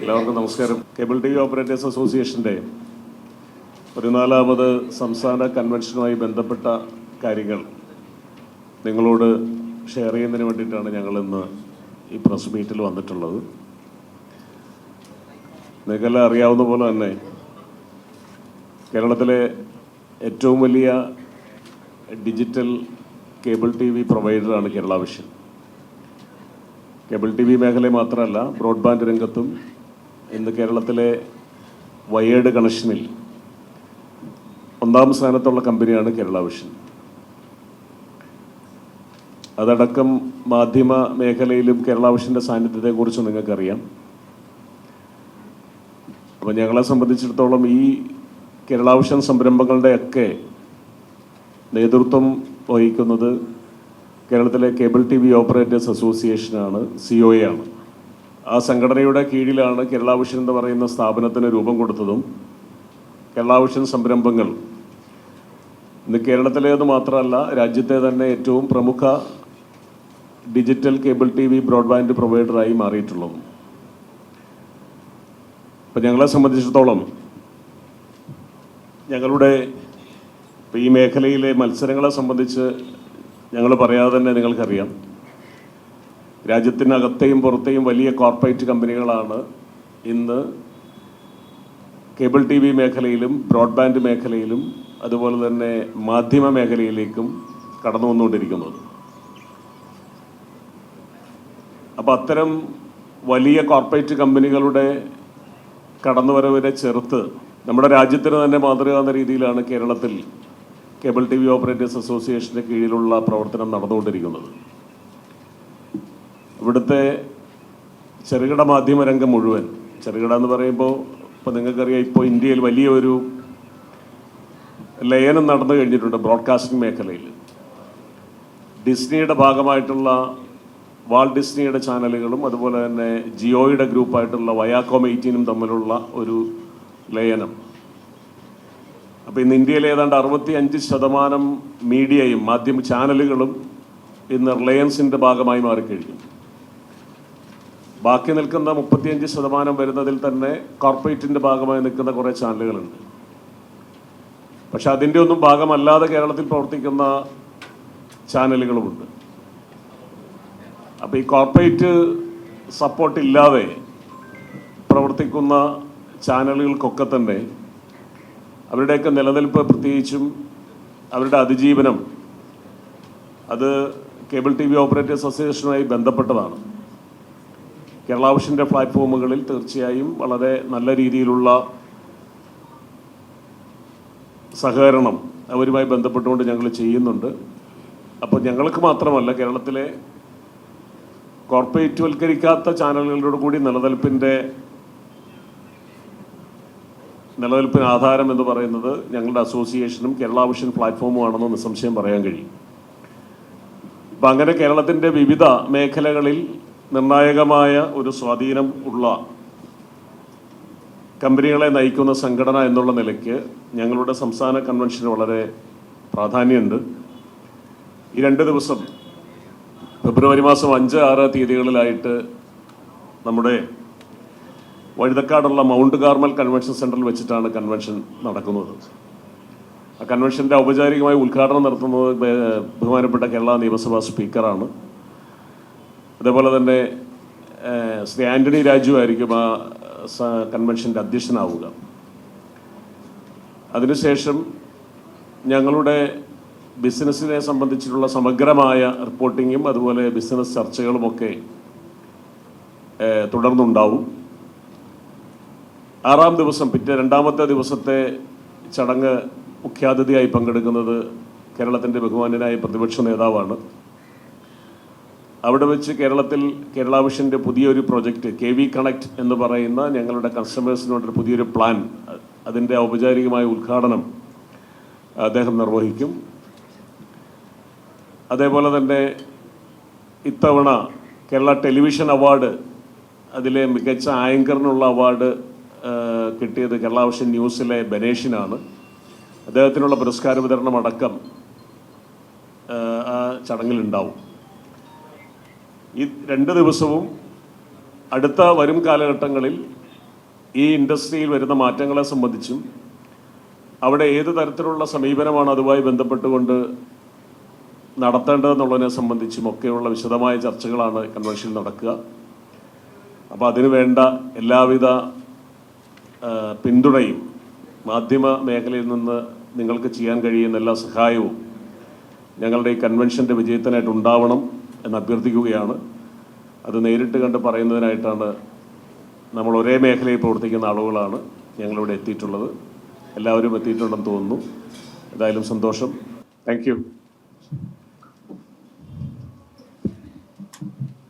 എല്ലാവർക്കും നമസ്കാരം. Cable T V operators അസോസിയേഷൻ്റെ 14ാമത് സംസ്ഥാന കൺവെൻഷനുമായി ബന്ധപ്പെട്ട കാര്യങ്ങൾ നിങ്ങളോട് ഷെയർ ചെയ്യുന്നതിന് വേണ്ടിയിട്ടാണ് ഞങ്ങളിന്ന് ഈ പ്രസ് മീറ്റിൽ വന്നിട്ടുള്ളത്. നിങ്ങൾക്കെല്ലാം അറിയാവുന്ന പോലെ തന്നെ കേരളത്തിലെ ഏറ്റവും വലിയ ഡിജിറ്റൽ കേബിൾ ടി വി പ്രൊവൈഡറാണ് Kerala Vision. Cable T V മേഖല മാത്രമല്ല, ബ്രോഡ്ബാൻഡ് രംഗത്തും ഇന്ന് കേരളത്തിലെ വയേർഡ് കണക്ഷനിൽ 1ാം സ്ഥാനത്തുള്ള കമ്പനിയാണ് കേരള വിഷൻ. അതടക്കം മാധ്യമ മേഖലയിലും കേരള വിഷൻ്റെ സാന്നിധ്യത്തെക്കുറിച്ച് നിങ്ങൾക്കറിയാം. അപ്പോൾ ഞങ്ങളെ സംബന്ധിച്ചിടത്തോളം ഈ കേരള വിഷൻ സംരംഭങ്ങളുടെയൊക്കെ നേതൃത്വം വഹിക്കുന്നത് കേരളത്തിലെ കേബിൾ ടി വി ഓപ്പറേറ്റേഴ്സ് അസോസിയേഷനാണ്, COA ആണ്. ആ സംഘടനയുടെ കീഴിലാണ് കേരള വിഷൻ എന്ന് പറയുന്ന സ്ഥാപനത്തിന് രൂപം കൊടുത്തതും കേരള വിഷൻ സംരംഭങ്ങൾ ഇന്ന് കേരളത്തിലേത് മാത്രമല്ല രാജ്യത്തെ തന്നെ ഏറ്റവും പ്രമുഖ digital cable T V broadband പ്രൊവൈഡറായി മാറിയിട്ടുള്ളതും. അപ്പം ഞങ്ങളെ സംബന്ധിച്ചിടത്തോളം ഞങ്ങളുടെ ഈ മേഖലയിലെ മത്സരങ്ങളെ സംബന്ധിച്ച് ഞങ്ങൾ പറയാതെ തന്നെ നിങ്ങൾക്കറിയാം, രാജ്യത്തിനകത്തെയും പുറത്തെയും വലിയ കോർപ്പറേറ്റ് കമ്പനികളാണ് ഇന്ന് കേബിൾ ടി വി മേഖലയിലും ബ്രോഡ്ബാൻഡ് മേഖലയിലും അതുപോലെ തന്നെ മാധ്യമ മേഖലയിലേക്കും കടന്നു വന്നുകൊണ്ടിരിക്കുന്നത്. അപ്പോൾ അത്തരം വലിയ കോർപ്പറേറ്റ് കമ്പനികളുടെ കടന്നുവരവിനെ ചെറുത്ത് നമ്മുടെ രാജ്യത്തിന് തന്നെ മാതൃകാവുന്ന രീതിയിലാണ് കേരളത്തിൽ കേബിൾ ടി വി ഓപ്പറേറ്റേഴ്സ് അസോസിയേഷൻ്റെ കീഴിലുള്ള പ്രവർത്തനം നടന്നുകൊണ്ടിരിക്കുന്നത്. ഇവിടുത്തെ ചെറുകിട മാധ്യമ രംഗം മുഴുവൻ, ചെറുകിട എന്ന് പറയുമ്പോൾ ഇപ്പോൾ നിങ്ങൾക്കറിയാം, ഇപ്പോൾ ഇന്ത്യയിൽ വലിയൊരു ലയനം നടന്നു കഴിഞ്ഞിട്ടുണ്ട് ബ്രോഡ്കാസ്റ്റിംഗ് മേഖലയിൽ. ഡിസ്നിയുടെ ഭാഗമായിട്ടുള്ള വാൾട്ട് ഡിസ്നിയുടെ ചാനലുകളും അതുപോലെ തന്നെ ജിയോയുടെ ഗ്രൂപ്പായിട്ടുള്ള വയാക്കോം 18 തമ്മിലുള്ള ഒരു ലയനം. അപ്പോൾ ഇന്ന് ഇന്ത്യയിൽ ഏതാണ്ട് 65% മീഡിയയും മാധ്യമ ചാനലുകളും ഇന്ന് റിലയൻസിൻ്റെ ഭാഗമായി മാറിക്കഴിഞ്ഞു. ബാക്കി നിൽക്കുന്ന 35% വരുന്നതിൽ തന്നെ കോർപ്പറേറ്റിൻ്റെ ഭാഗമായി നിൽക്കുന്ന കുറേ ചാനലുകളുണ്ട്. പക്ഷെ അതിൻ്റെ ഒന്നും ഭാഗമല്ലാതെ കേരളത്തിൽ പ്രവർത്തിക്കുന്ന ചാനലുകളുമുണ്ട്. അപ്പോൾ ഈ കോർപ്പറേറ്റ് സപ്പോർട്ടില്ലാതെ പ്രവർത്തിക്കുന്ന ചാനലുകൾക്കൊക്കെ തന്നെ അവരുടെയൊക്കെ നിലനിൽപ്പ്, പ്രത്യേകിച്ചും അവരുടെ അതിജീവനം, അത് കേബിൾ ടി വി ഓപ്പറേറ്റേഴ്സ് അസോസിയേഷനുമായി ബന്ധപ്പെട്ടതാണ്. കേരള വിഷൻ്റെ പ്ലാറ്റ്ഫോമുകളിൽ തീർച്ചയായും വളരെ നല്ല രീതിയിലുള്ള സഹകരണം അവരുമായി ബന്ധപ്പെട്ടുകൊണ്ട് ഞങ്ങൾ ചെയ്യുന്നുണ്ട്. അപ്പോൾ ഞങ്ങൾക്ക് മാത്രമല്ല, കേരളത്തിലെ കോർപ്പറേറ്റ്വൽക്കരിക്കാത്ത ചാനലുകളോട് കൂടി നിലനിൽപ്പിന് ആധാരം എന്ന് പറയുന്നത് ഞങ്ങളുടെ അസോസിയേഷനും കേരള വിഷൻ പ്ലാറ്റ്ഫോമുമാണെന്ന് നിസ്സംശയം പറയാൻ കഴിയും. അപ്പം അങ്ങനെ കേരളത്തിൻ്റെ വിവിധ മേഖലകളിൽ നിർണായകമായ ഒരു സ്വാധീനം ഉള്ള കമ്പനികളെ നയിക്കുന്ന സംഘടന എന്നുള്ള നിലയ്ക്ക് ഞങ്ങളുടെ സംസ്ഥാന കൺവെൻഷന് വളരെ പ്രാധാന്യമുണ്ട്. ഈ 2 ദിവസം ഫെബ്രുവരി മാസം 5, 6 തീയതികളിലായിട്ട് നമ്മുടെ വഴുതക്കാടുള്ള മൗണ്ട് കാർമൽ കൺവെൻഷൻ സെൻറ്ററിൽ വെച്ചിട്ടാണ് കൺവെൻഷൻ നടക്കുന്നത്. ആ കൺവെൻഷൻ്റെ ഔപചാരികമായി ഉദ്ഘാടനം നടത്തുന്നത് ബഹുമാനപ്പെട്ട കേരള നിയമസഭാ സ്പീക്കറാണ്. അതേപോലെ തന്നെ ശ്രീ ആൻ്റണി രാജു ആയിരിക്കും ആ കൺവെൻഷൻ്റെ അധ്യക്ഷനാവുക. അതിനുശേഷം ഞങ്ങളുടെ ബിസിനസ്സിനെ സംബന്ധിച്ചിട്ടുള്ള സമഗ്രമായ റിപ്പോർട്ടിങ്ങും അതുപോലെ ബിസിനസ് ചർച്ചകളുമൊക്കെ തുടർന്നുണ്ടാവും. 6ാം ദിവസം, 2ാമത്തെ ദിവസത്തെ ചടങ്ങ് മുഖ്യാതിഥിയായി പങ്കെടുക്കുന്നത് കേരളത്തിൻ്റെ ബഹുമാന്യനായ പ്രതിപക്ഷ നേതാവാണ്. അവിടെ വെച്ച് കേരളത്തിൽ കേരള വിഷൻ്റെ പുതിയൊരു പ്രൊജക്റ്റ് KV കണക്റ്റ് എന്ന് പറയുന്ന ഞങ്ങളുടെ കസ്റ്റമേഴ്സിനോടൊരു പുതിയൊരു പ്ലാൻ, അതിൻ്റെ ഔപചാരികമായ ഉദ്ഘാടനം അദ്ദേഹം നിർവഹിക്കും. അതേപോലെ തന്നെ ഇത്തവണ കേരള ടെലിവിഷൻ അവാർഡ്, അതിലെ മികച്ച ആങ്കറിനുള്ള അവാർഡ് കിട്ടിയത് കേരള വിഷൻ ന്യൂസിലെ ബനേഷിനാണ്. അദ്ദേഹത്തിനുള്ള പുരസ്കാര വിതരണം അടക്കം ആ ചടങ്ങിലുണ്ടാവും. ഈ 2 ദിവസവും അടുത്ത വരും കാലഘട്ടങ്ങളിൽ ഈ ഇൻഡസ്ട്രിയിൽ വരുന്ന മാറ്റങ്ങളെ സംബന്ധിച്ചും അവിടെ ഏത് തരത്തിലുള്ള സമീപനമാണ് അതുമായി ബന്ധപ്പെട്ടുകൊണ്ട് നടത്തേണ്ടതെന്നുള്ളതിനെ സംബന്ധിച്ചും ഒക്കെയുള്ള വിശദമായ ചർച്ചകളാണ് കൺവെൻഷനിൽ നടക്കുക. അപ്പോൾ അതിനു വേണ്ട എല്ലാവിധ പിന്തുണയും മാധ്യമ മേഖലയിൽ നിന്ന് നിങ്ങൾക്ക് ചെയ്യാൻ കഴിയുന്ന എല്ലാ സഹായവും ഞങ്ങളുടെ ഈ കൺവെൻഷൻ്റെ വിജയത്തിനായിട്ട് ഉണ്ടാവണം എന്ന് അഭ്യർത്ഥിക്കുകയാണ്. അത് നേരിട്ട് കണ്ട് പറയുന്നതിനായിട്ടാണ് നമ്മൾ ഒരേ മേഖലയിൽ പ്രവർത്തിക്കുന്ന ആളുകളാണ് ഞങ്ങളിവിടെ എത്തിയിട്ടുള്ളത്. എല്ലാവരും എത്തിയിട്ടുണ്ടെന്ന് തോന്നുന്നു. എന്തായാലും സന്തോഷം. Thank you.